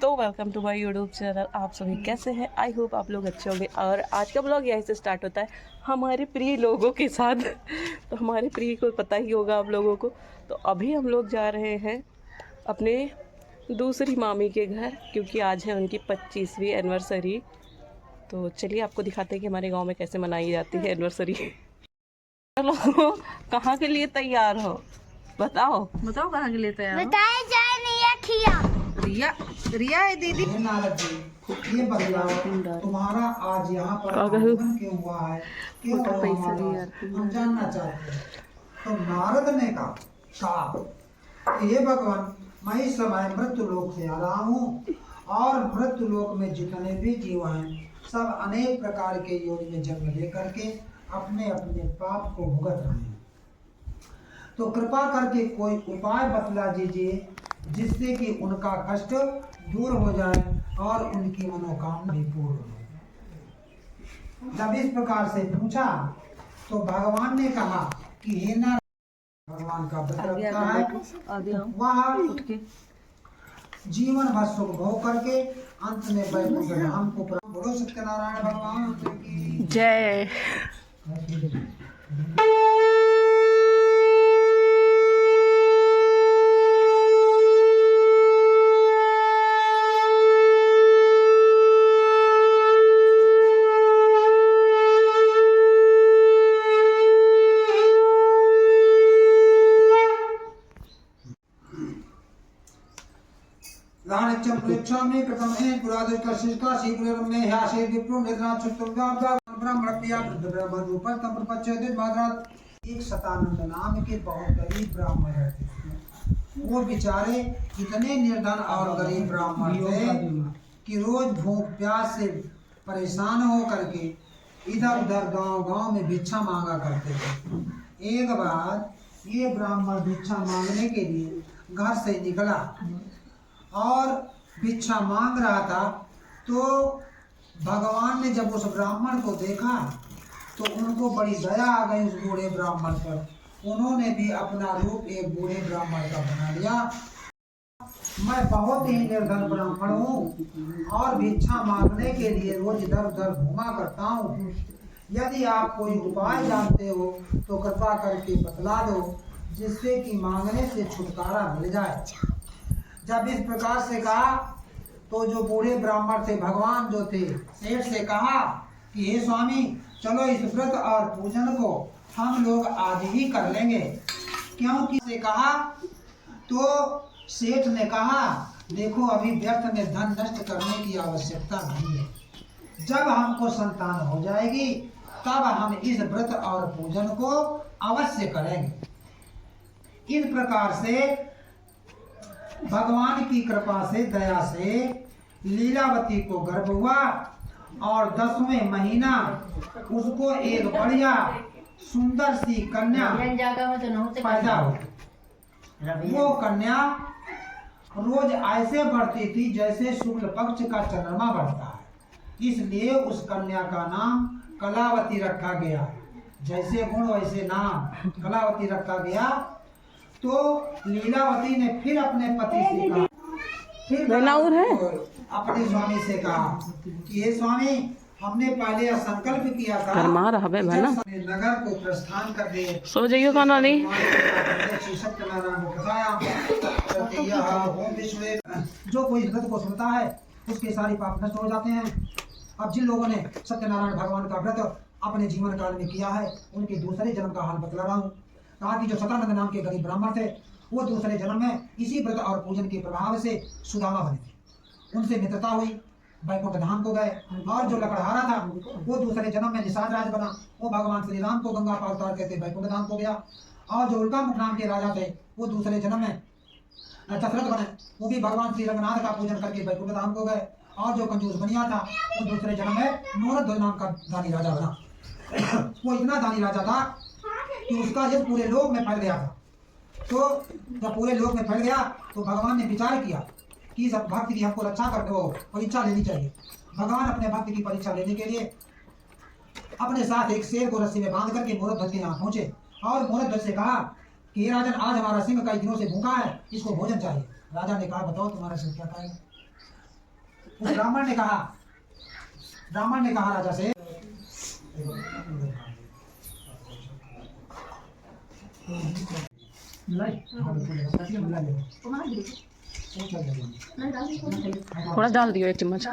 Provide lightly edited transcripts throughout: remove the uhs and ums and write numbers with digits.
तो welcome to my YouTube channel. आप सभी कैसे हैं? आई होप आप लोग अच्छे होंगे। और आज का ब्लॉग यहीं से स्टार्ट होता है हमारे प्रिय लोगों के साथ। तो हमारे प्रिय को पता ही होगा आप लोगों को। तो अभी हम लोग जा रहे हैं अपने दूसरी मामी के घर, क्योंकि आज है उनकी 25वीं एनिवर्सरी। तो चलिए आपको दिखाते हैं कि हमारे गाँव में कैसे मनाई जाती है एनिवर्सरी। चलो, कहाँ के लिए तैयार हो? बताओ कहाँ के लिए तैयार हो? बताए जाए नहीं है खिया। रिया है दीदी। नारद जी, ये बदलाव तुम्हारा आज यहाँ पर आगमन क्यों हुआ है, क्यों हमारा हम जानना चाहते हैं। तो नारद ने कहा ये भगवान, मैं इस समय मृत्यु लोक से आ रहा हूँ और मृत्यु लोक में जितने भी जीव हैं सब अनेक प्रकार के योनि में जन्म लेकर के अपने अपने पाप को भुगत रहे हैं। तो कृपा करके कोई उपाय बतला दीजिए जिससे कि उनका कष्ट दूर हो जाए और उनकी मनोकामना भी पूर्ण हो। जब इस प्रकार से पूछा तो भगवान ने कहा कि हे नारद, भगवान का व्रत रखता है वह जीवन भर सुख भोग करके अंत में वैकुंठ धाम को प्राप्त। बोलो सत्यनारायण भगवान की जय। लानित्यं पृच्छामि कृतं हे पुरादिष्का शीघ्रं मे ह्याशे विप्रो निद्रात् सुप्तं व्याप्ता ब्रह्मण्या ब्रह्म रूपं तम प्रपच्यते माद्रात्। एक सतानंद नाम के बहुत गरीब ब्राह्मण रहते थे। वो बेचारे इतने निर्धन और गरीब ब्राह्मण थे कि रोज भूख प्यास से परेशान हो करके इधर उधर गांव-गांव में भिक्षा मांगा करते थे। एक बार ये ब्राह्मण भिक्षा मांगने के लिए घर से निकला और भिक्षा मांग रहा था। तो भगवान ने जब उस ब्राह्मण को देखा तो उनको बड़ी दया आ गई उस बूढ़े ब्राह्मण पर। उन्होंने भी अपना रूप एक बूढ़े ब्राह्मण का बना लिया। मैं बहुत ही निर्धन ब्राह्मण हूँ और भिक्षा मांगने के लिए रोज इधर उधर घूमा करता हूँ। यदि आप कोई उपाय जानते हो तो कृपा करके बतला दो जिससे कि मांगने से छुटकारा मिल जाए। जब इस प्रकार से कहा तो जो बूढ़े ब्राह्मण थे, भगवान जो थे, सेठ से कहा कि हे स्वामी, चलो इस व्रत और पूजन को हम लोग आज ही कर लेंगे। क्योंकि से कहा तो सेठ ने कहा देखो अभी व्यर्थ में धन नष्ट करने की आवश्यकता नहीं है। जब हमको संतान हो जाएगी तब हम इस व्रत और पूजन को अवश्य करेंगे। इस प्रकार से भगवान की कृपा से दया से लीलावती को गर्भ हुआ और 10वें महीना उसको एक बढ़िया सुंदर सी कन्या पैदा हुई। वो कन्या रोज ऐसे बढ़ती थी जैसे शुक्ल पक्ष का चंद्रमा बढ़ता है, इसलिए उस कन्या का नाम कलावती रखा गया। जैसे गुण वैसे नाम कलावती रखा गया। तो लीलावती ने फिर अपने पति से कहा, फिर अपने स्वामी से कहा कि हे स्वामी, हमने पहले संकल्प किया था नगर को प्रस्थान कर दे। सो जाइयो खाना नहीं। जो कोई व्रत को सुनता है उसके सारे पाप नष्ट हो जाते हैं। अब जिन लोगों ने सत्यनारायण भगवान का व्रत अपने जीवन काल में किया है उनके दूसरे जन्म का हाल बतला रहा हूँ। कहा कि जो सतानंद नाम के गरीब ब्राह्मण थे वो दूसरे जन्म में इसी व्रत और पूजन के प्रभाव से सुदामा बने थे। उनसे मित्रता हुई, वैकुंठ धाम को गए। और जो लकड़हारा था वो दूसरे जन्म में निषाद राज बना। वो भगवान श्री राम को गंगा पार उतार करके वैकुंठ धाम को गया। और जो उल्का मुख नाम के राजा थे वो दूसरे जन्म में दशरथ बने। वो भी भगवान श्री रंगनाथ का पूजन करके वैकुंठ धाम को गए। और जो कंजूस बनिया था वो दूसरे जन्म में नौरद नाम का दानी राजा बना। वो इतना दानी राजा था कि उसका यश पूरे लोक में फैल गया था। तो जब पूरे लोक में फैल गया तो भगवान ने विचार किया कि इस भक्त की हमको रक्षा करने वो परीक्षा लेनी चाहिए। भगवान अपने भक्त की परीक्षा लेने के लिए अपने साथ एक शेर को रस्सी में बांध करके मूरत ध्वज के यहाँ पहुंचे और मूरत ध्वज से कहा कि हे राजन, आज हमारा सिंह कई दिनों से भूखा है, इसको भोजन चाहिए। राजा ने कहा बताओ तुम्हारा सिंह क्या खाएगा। उस ब्राह्मण ने कहा राजा से, थोड़ा डाल दियो 1 चम्मच।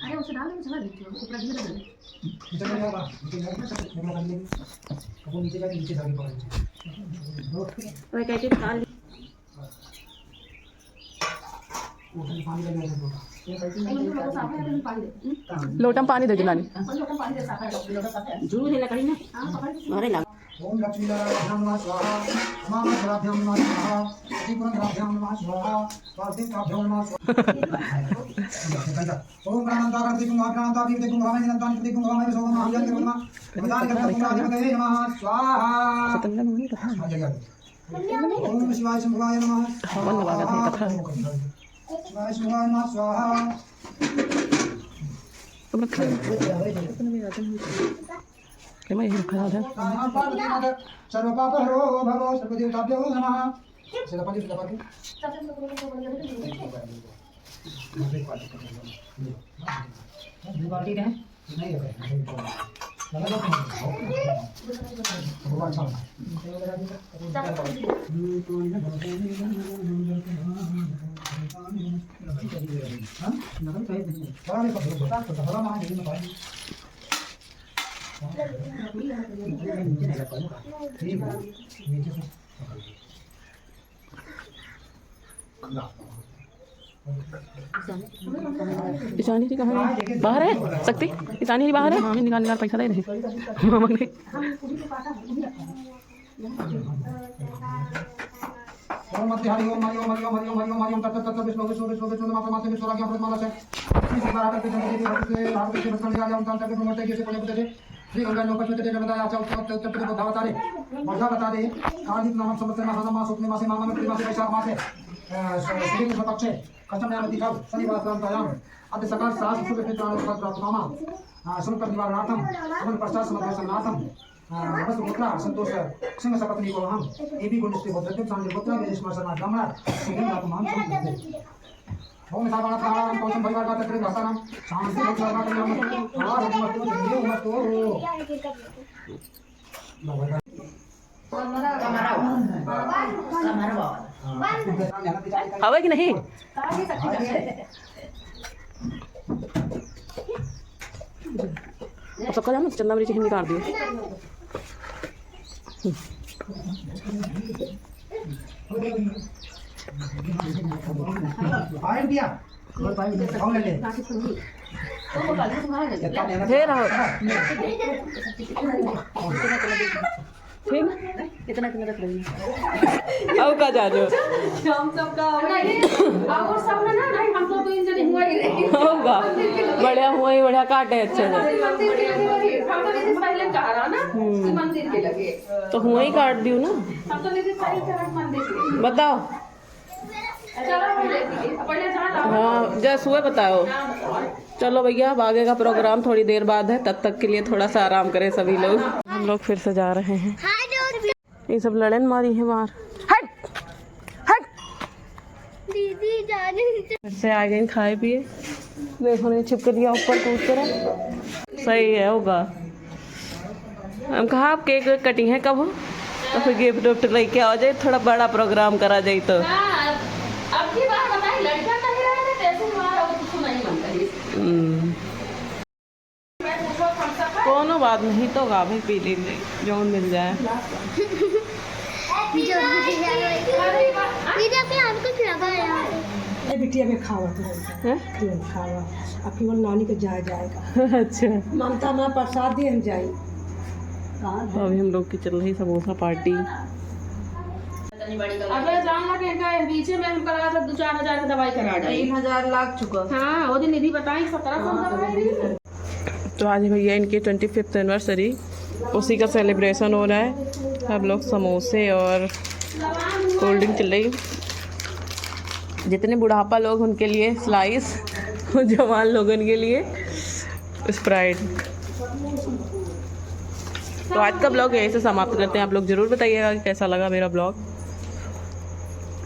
अरे उसे डाल दो, चला दीजिए उसको पूरा धीरे धीरे। मैं कहती हूँ डाल लोटा में पानी दे दो नानी। जरूर है लकड़ी में। अरे लग ओम लक्ष्मी नारायण नमः स्वाहा, महामंगलाभ्यां नमः स्वाहा, त्रिपुराभ्यां नमः स्वाहा, स्वास्तिकाभ्यां नमः स्वाहा। ओम प्राणांताकृति कुंभाप्राणांताकृति कुंभामय निरंताकृति कुंभामय सोमं अहंजन नमः उदारकृति कुंभाधिपतये नमः स्वाहा। ओम शिवाय शंभुवाय नमः शिवाय शंभुवाय नमः स्वाहा। मैं यही रखा था। सर्वपापहरो भवो सर्वदेवताभ्यो नमः। ईशानी जी कहाँ है? बाहर है सकती? ईशानी जी बाहर है? मामी निकाल पैसा दे रहे मामा ने। ओम मध्य हरि ओम हरि ओम हरि ओम हरि ओम हरि ओम हरि ओम तत्त तत्त विष्णु विष्णु विष्णु विष्णु माता माता विष्णु राज्ञा प्रतमाला से श्री सिद्धार्थ के जन्म के भक्त से रात के भक्त ने राजा उनका के प्रमोट के से पड़े थे श्री गंगा नौका छुटे जगदा आचा उत्तर उत्तर को बता दे मजा बता दे कार्तिक नाम संवत्सर मास मास उपने मासे मामा में मासे वैशाख मासे श्री कृष्ण पक्षे कष्टम नाम दिखाओ शनिवार प्रांतायाम अति सकाल सास सुबह के प्राण प्राप्त मामा संकट निवारणार्थम अमन पश्चात समर्पणार्थम बस गोत्रा संतोष सिंह सपत्नी को हम एबी गुणस्ते गोत्रम सांजय गोत्रा विदेश मर्सना गमला सिंह नाम हम सब ओम सावण प्राणायाम कौशम परिवार का तत्व भाषानाम शांति गोत्रा का नाम और मत हवा कि नहीं? सबका जाना चंदा मरीच हिंदी काट दिए। आए दिया कौन ले फिर ठीक कितना कितना रख रही है? अब का जा जो हम सबका और सब ना नहीं हम तो इन जने हुआ ही नहीं होगा बढ़िया हुआ ही बढ़िया काटे अच्छे से मंदिर के लगे हम तो नहीं पहले कह रहा ना कि मंदिर के लगे तो हुआ ही काट दियो ना। हम तो नहीं पहले चढ़ मंदिर के बताओ। चलो पहले जा हाँ जैसे हुए बताओ। चलो भैया आगे का प्रोग्राम थोड़ी देर बाद है, तब तक के लिए थोड़ा सा आराम करें सभी लोग। हम लोग फिर से जा रहे हैं। ये सब लड़न मारी है बाहर। हट हट दीदी जाने फिर से आ गए खाए पिए। देखो ने छिपक दिया ऊपर कूद कर। सही है होगा। हम कहा आप केक कटिंग है कब हो तो फिर गिफ्ट विफ्ट लेके आ जाए, थोड़ा बड़ा प्रोग्राम करा जाए तो। अब की बात बताइए लड़का नहीं रहा है कैसे हमारा वो कुछ नहीं बनता है। कोनो बात नहीं तो गा भाई पी लेंगे जो मिल जाए। दीदी अपने आप कुछ लगा यार बिटिया में खावा तो हैं? खावा अब फिर वो नानी के जाएगा अच्छा ममता में प्रसाद दे हम जाए। तो अभी हम लोग की चल रही समोसा पार्टी। अबे जान लगे इनका बीच में हमको लगा था 2-4 हजार की दवाई करा डाली। 3000 लाख चुका। हाँ वो दिन निधि बताई 1700 तो आज भैया इनकी 25th एनिवर्सरी उसी का सेलिब्रेशन हो रहा है। सब लोग समोसे और कोल्ड ड्रिंक चल रही। जितने बुढ़ापा लोग उनके लिए स्लाइस और जवान लोगों के लिए स्प्राइट। तो आज का ब्लॉग यहीं से समाप्त करते हैं। आप लोग ज़रूर बताइएगा कि कैसा लगा मेरा ब्लॉग।